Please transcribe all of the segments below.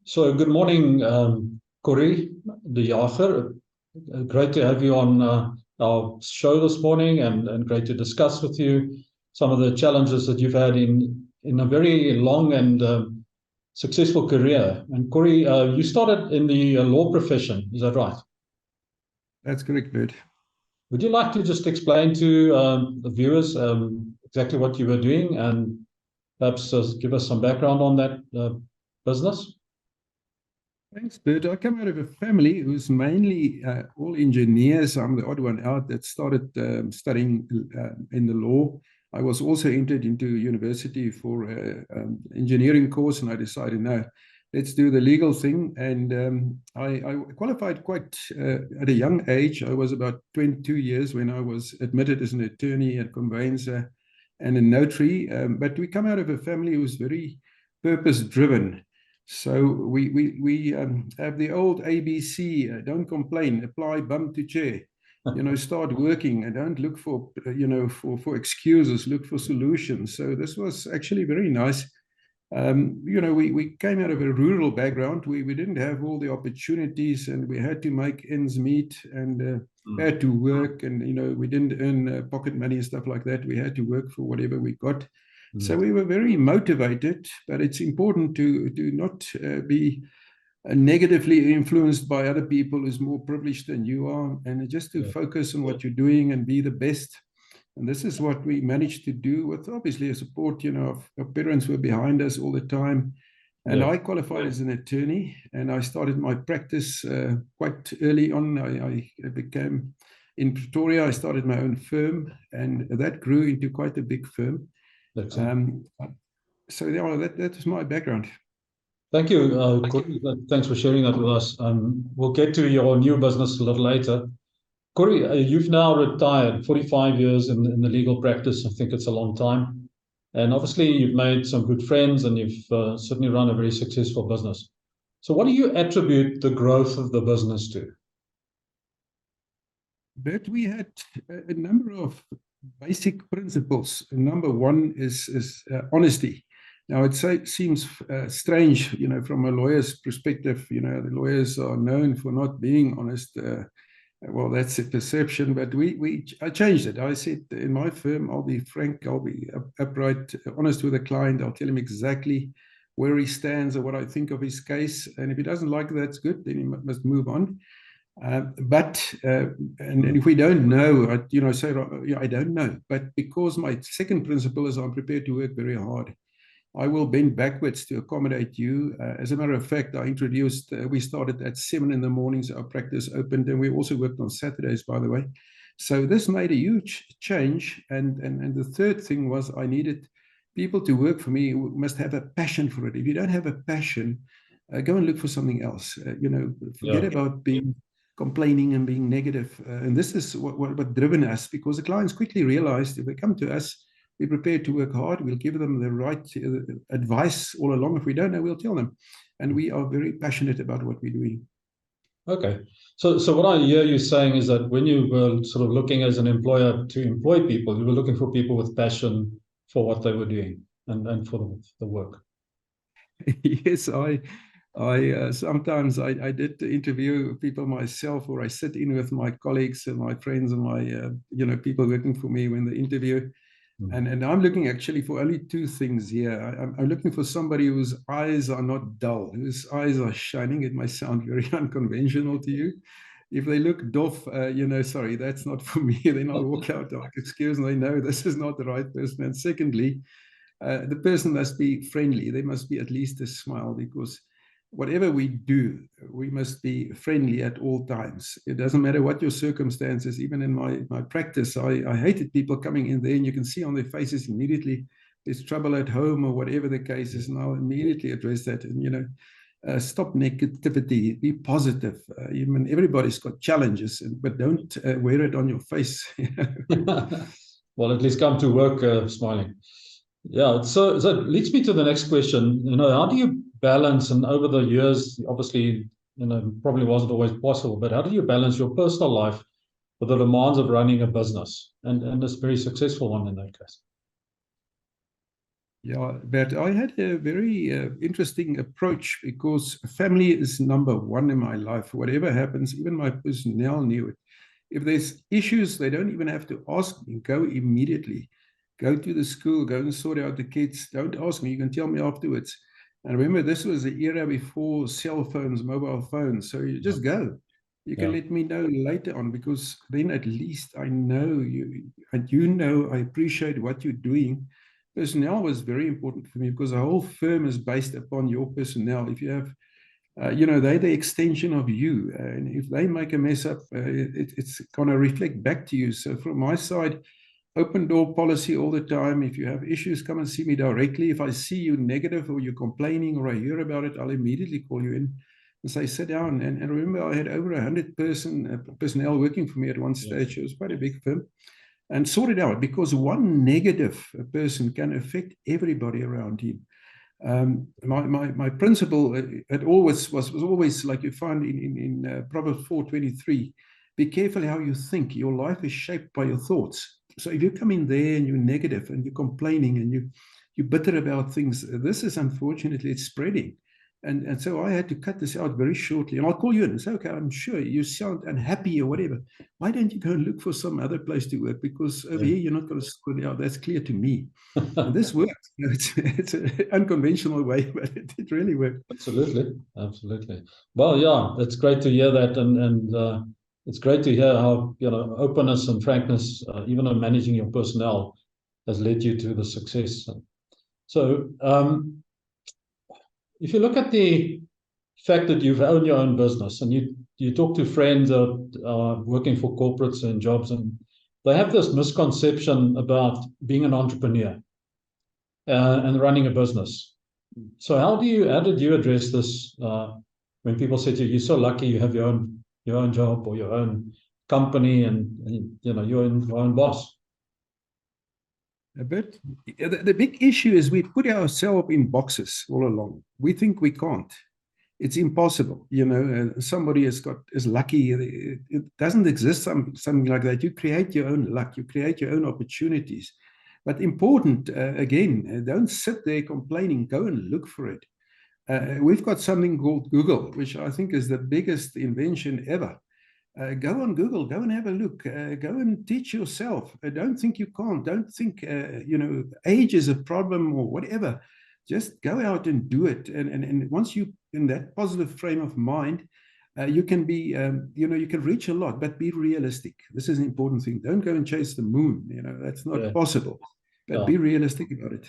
So good morning, Corrie, the Jager. Great to have you on our show this morning, and great to discuss with you some of the challenges that you've had in a very long and successful career. And Corrie, you started in the law profession, is that right? That's correct, Bert. Would you like to just explain to the viewers exactly what you were doing, and perhaps give us some background on that business? Thanks, Bert. I come out of a family who's mainly all engineers. I'm the odd one out that started studying in the law. I was also entered into university for an engineering course, and I decided, no, let's do the legal thing. And I qualified quite at a young age. I was about 22 years when I was admitted as an attorney, a conveyancer, and a notary. But we come out of a family who's very purpose-driven. So we have the old ABC, don't complain, apply, bum to chair, start working and don't look for, for excuses, look for solutions. So this was actually very nice. We came out of a rural background. We didn't have all the opportunities, and we had to make ends meet, and had to work, and, we didn't earn pocket money and stuff like that. We had to work for whatever we got. So we were very motivated, but it's important to not be negatively influenced by other people who's more privileged than you are, and just to focus on what you're doing and be the best. And this is what we managed to do with, obviously, a support, of our parents were behind us all the time. And I qualified as an attorney, and I started my practice quite early on. I became, in Pretoria, I started my own firm, and that grew into quite a big firm. So yeah, that is my background. Thank you, Corrie. Thanks for sharing that with us. We'll get to your new business a little later. Corrie, you've now retired, 45 years in the legal practice. I think it's a long time. And obviously, you've made some good friends, and you've certainly run a very successful business. So what do you attribute the growth of the business to? But we had a number of basic principles. Number one is honesty. Now, it seems strange, from a lawyer's perspective. The lawyers are known for not being honest. Well, that's a perception, but I changed it. I said, in my firm, I'll be frank, I'll be upright, honest with the client. I'll tell him exactly where he stands or what I think of his case. And if he doesn't like it, that's good, then he must move on. And if we don't know, say, I don't know. But because my second principle is I'm prepared to work very hard, I will bend backwards to accommodate you. As a matter of fact, we started at 7 in the mornings, our practice opened, and we also worked on Saturdays, by the way. So this made a huge change. And the third thing was I needed people to work for me who must have a passion for it. If you don't have a passion, go and look for something else. Forget about being complaining and being negative. And this is what driven us, because the clients quickly realized if they come to us, we're prepared to work hard. We'll give them the right advice all along. If we don't know, we'll tell them. And we are very passionate about what we're doing. Okay. So what I hear you saying is that when you were sort of looking as an employer to employ people, you were looking for people with passion for what they were doing and for the work. Yes, I sometimes I did interview people myself, or I sit in with my colleagues and my friends and my people working for me when they interview. And I'm looking actually for only two things here. I'm looking for somebody whose eyes are not dull, whose eyes are shining. It might sound very unconventional to you. If they look doff, sorry, that's not for me. Then I'll walk out like, excuse me, no, this is not the right person. And secondly, the person must be friendly. There must be at least a smile, because whatever we do, we must be friendly at all times. It doesn't matter what your circumstances. Even in my practice, I hated people coming in there, and you can see on their faces immediately there's trouble at home or whatever the case is, and I'll immediately address that. And, stop negativity, be positive. Even everybody's got challenges, but don't wear it on your face. Well, at least come to work smiling. Yeah, so that leads me to the next question. How do you balance, and over the years, obviously, probably wasn't always possible, but how do you balance your personal life with the demands of running a business, and this very successful one in that case? Yeah, but I had a very interesting approach because family is number one in my life. Whatever happens, even my personnel knew it. If there's issues, they don't even have to ask me. Go immediately. Go to the school, go and sort out the kids. Don't ask me. You can tell me afterwards. And remember, this was the era before cell phones, mobile phones. So you Yeah. just go. You can Yeah. let me know later on because then at least I know you, and you know I appreciate what you're doing. Personnel was very important for me because the whole firm is based upon your personnel. If you have they're the extension of you. And if they make a mess up, it's going to reflect back to you. So from my side, open door policy all the time. If you have issues, come and see me directly. If I see you negative or you're complaining or I hear about it, I'll immediately call you in and say, sit down. And remember, I had over 100 personnel working for me at one Yes. stage. It was quite a big firm. And sort it out because one negative person can affect everybody around him. My principle it always was always like you find in Proverbs 4:23. Be careful how you think. Your life is shaped by your thoughts. So if you come in there and you're negative and you're complaining and you're bitter about things, this is unfortunately it's spreading. And so I had to cut this out very shortly. And I'll call you in and say, okay, I'm sure you sound unhappy or whatever. Why don't you go and look for some other place to work? Because over Yeah. here you're not going to sort it out. That's clear to me. And this worked. It's an unconventional way, but it really worked. Absolutely, absolutely. Well, yeah, it's great to hear that, and it's great to hear how openness and frankness, even in managing your personnel, has led you to the success. So, if you look at the fact that you've owned your own business and you talk to friends that are working for corporates and jobs, and they have this misconception about being an entrepreneur and running a business. So how did you address this when people say to you, "You're so lucky you have your own job or your own company, and you're your own boss." A bit. The big issue is we put ourselves in boxes all along. We think we can't. It's impossible. Somebody is lucky. It doesn't exist something like that. You create your own luck. You create your own opportunities. But important again, don't sit there complaining. Go and look for it. We've got something called Google, which I think is the biggest invention ever. Go on Google, go and have a look, go and teach yourself. Don't think you can't. Don't think, age is a problem or whatever. Just go out and do it. And once you in that positive frame of mind, you can be, you can reach a lot, but be realistic. This is an important thing. Don't go and chase the moon. That's not Yeah, possible, but yeah. be realistic about it.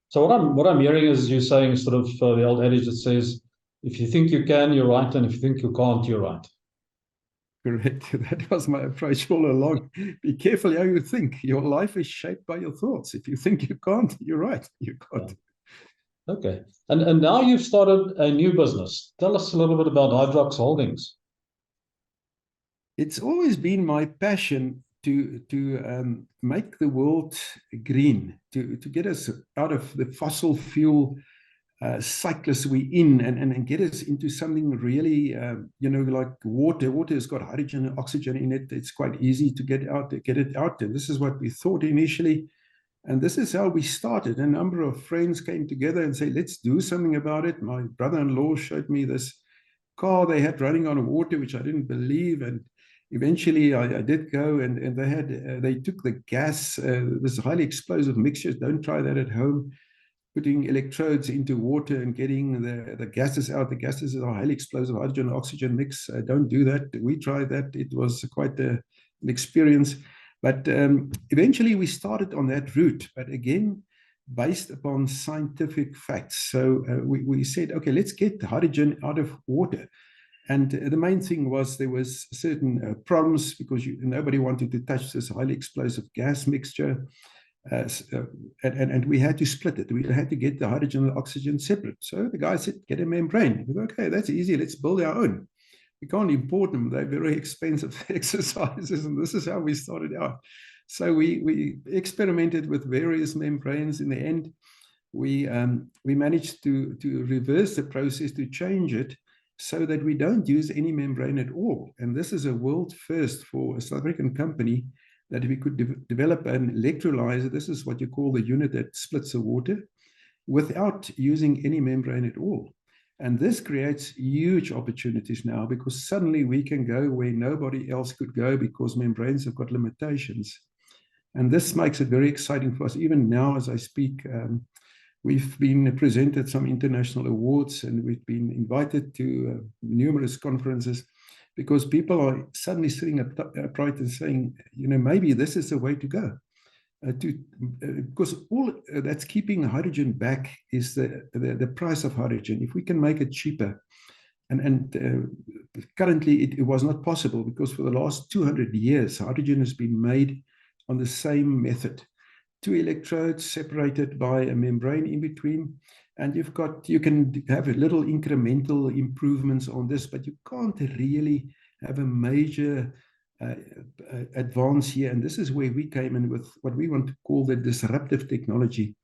So what I'm hearing is you saying sort of the old adage that says, if you think you can, you're right, and if you think you can't, you're right. Correct. That was my approach all along. Be careful how you think. Your life is shaped by your thoughts. If you think you can't, you're right. You Yeah. can't. Okay. And now you've started a new business. Tell us a little bit about Hydrox Holdings. It's always been my passion to make the world green, to get us out of the fossil fuel cyclist we in and get us into something really, like water. Water has got hydrogen and oxygen in it. It's quite easy to get it out there. This is what we thought initially. And this is how we started. A number of friends came together and said, let's do something about it. My brother-in-law showed me this car they had running on water, which I didn't believe. And eventually I did go and they took the gas, this highly explosive mixture. Don't try that at home. Putting electrodes into water and getting the gases out. The gases are highly explosive hydrogen and oxygen mix. Don't do that. We tried that. It was quite an experience. But eventually we started on that route. But again, based upon scientific facts. So we said, okay, let's get the hydrogen out of water. And the main thing was there was certain problems because nobody wanted to touch this highly explosive gas mixture. And we had to split it. We had to get the hydrogen and oxygen separate. So the guy said, get a membrane. We go, okay, that's easy. Let's build our own. We can't import them. They're very expensive exercises. And this is how we started out. So we experimented with various membranes. In the end, we managed to reverse the process, to change it so that we don't use any membrane at all. And this is a world first for a South African company that we could develop an electrolyzer. This is what you call the unit that splits the water. without using any membrane at all. And this creates huge opportunities now, because suddenly we can go where nobody else could go, because membranes have got limitations. And this makes it very exciting for us. Even now, as I speak, we've been presented some international awards, and we've been invited to numerous conferences, because people are suddenly sitting upright and saying, maybe this is the way to go. Because all that's keeping hydrogen back is the price of hydrogen. If we can make it cheaper, and currently it was not possible, because for the last 200 years, hydrogen has been made on the same method. 2 electrodes separated by a membrane in between, and you can have a little incremental improvements on this, but you can't really have a major advance here. And this is where we came in with what we want to call the disruptive technology,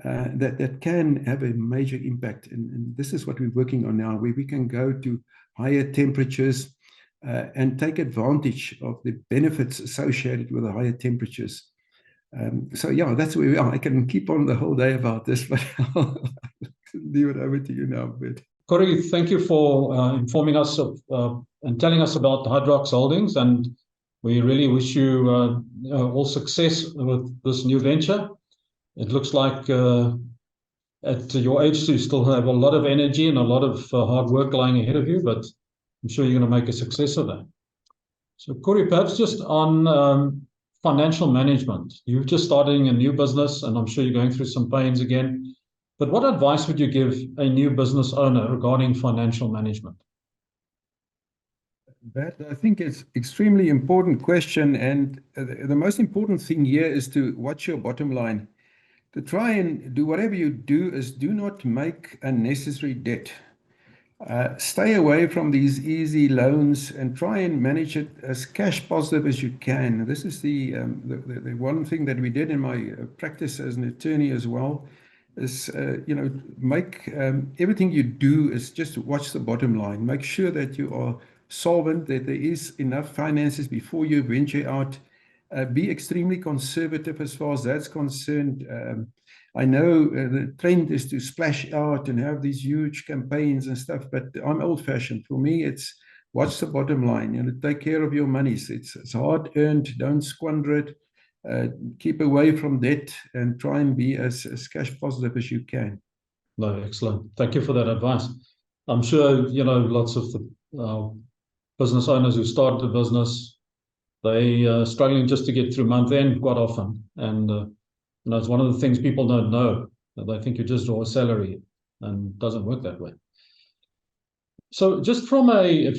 that can have a major impact. And this is what we're working on now, where we can go to higher temperatures and take advantage of the benefits associated with the higher temperatures. So yeah, that's where we are. I can keep on the whole day about this, but I'll leave it over to you now, Bert. Corrie, thank you for informing us of and telling us about Hydrox Holdings, and we really wish you all success with this new venture. It looks like at your age you still have a lot of energy and a lot of hard work lying ahead of you, but I'm sure you're going to make a success of that. So Corrie, perhaps just on financial management. You're just starting a new business, and I'm sure you're going through some pains again. But what advice would you give a new business owner regarding financial management? That, I think, is extremely important question. And the most important thing here is to watch your bottom line. To try and do whatever you do is do not make unnecessary debt. Stay away from these easy loans and try and manage it as cash positive as you can. This is the one thing that we did in my practice as an attorney as well, is make everything you do is just watch the bottom line. Make sure that you are solvent, that there is enough finances before you venture out. Be extremely conservative as far as that's concerned. I know the trend is to splash out and have these huge campaigns and stuff, but I'm old-fashioned. For me, it's watch the bottom line. Take care of your monies. It's hard earned. Don't squander it. Keep away from debt and try and be as cash positive as you can. No, excellent. Thank you for that advice. I'm sure lots of the business owners who started a business, they are struggling just to get through month end quite often, and it's one of the things people don't know. They think you just draw a salary, and it doesn't work that way. So just from a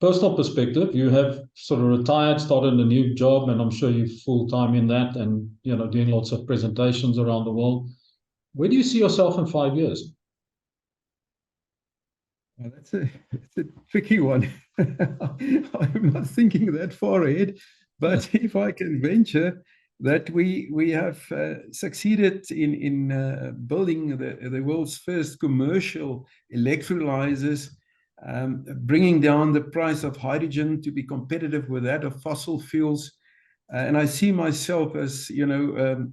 personal perspective, you have sort of retired, started a new job, and I'm sure you're full-time in that, and doing lots of presentations around the world. Where do you see yourself in 5 years? Well, it's a tricky one. I'm not thinking that far ahead, but if I can venture that we have succeeded in building the world's first commercial electrolyzers, bringing down the price of hydrogen to be competitive with that of fossil fuels. And I see myself as,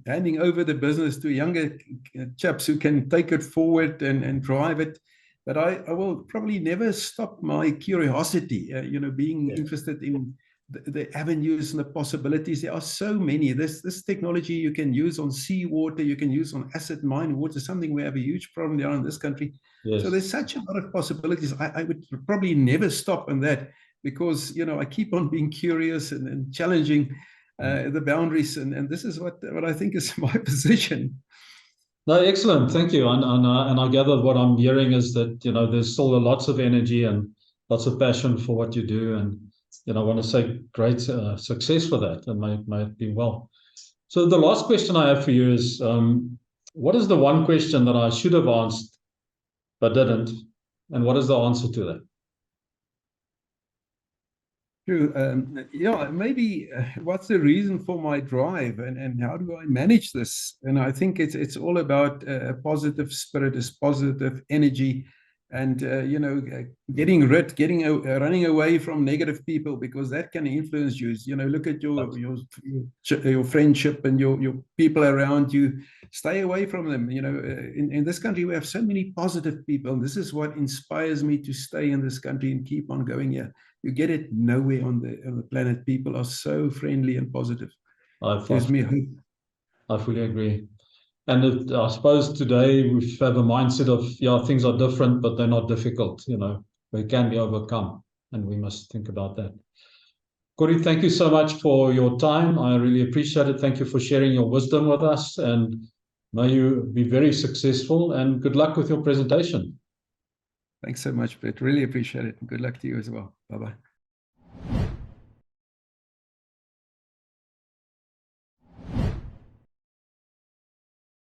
handing over the business to younger chaps who can take it forward and drive it. But I will probably never stop my curiosity, being interested in the avenues and the possibilities. There are so many. This technology you can use on seawater, you can use on acid mine water, something we have a huge problem down in this country. Yes. So there's such a lot of possibilities. I would probably never stop on that, because, I keep on being curious and challenging the boundaries. And this is what I think is my position. No, excellent. Thank you. And I gather what I'm hearing is that, there's still lots of energy and lots of passion for what you do. And, I want to say great success for that, and may it be well. So the last question I have for you is, what is the one question that I should have asked but didn't? And what is the answer to that? Yeah, maybe what's the reason for my drive, and how do I manage this? And I think it's all about a positive spirit, a positive energy, and running away from negative people, because that can influence you. Look at your friendship and your people around you. Stay away from them. In this country we have so many positive people, and this is what inspires me to stay in this country and keep on going here. You get it nowhere on the planet. People are so friendly and positive. Gives me hope. I fully agree. And I suppose today we have a mindset of, yeah, things are different, but they're not difficult. They can be overcome, and we must think about that. Corrie, thank you so much for your time. I really appreciate it. Thank you for sharing your wisdom with us, and may you be very successful, and good luck with your presentation. Thanks so much, Bert. Really appreciate it. Good luck to you as well. Bye-bye.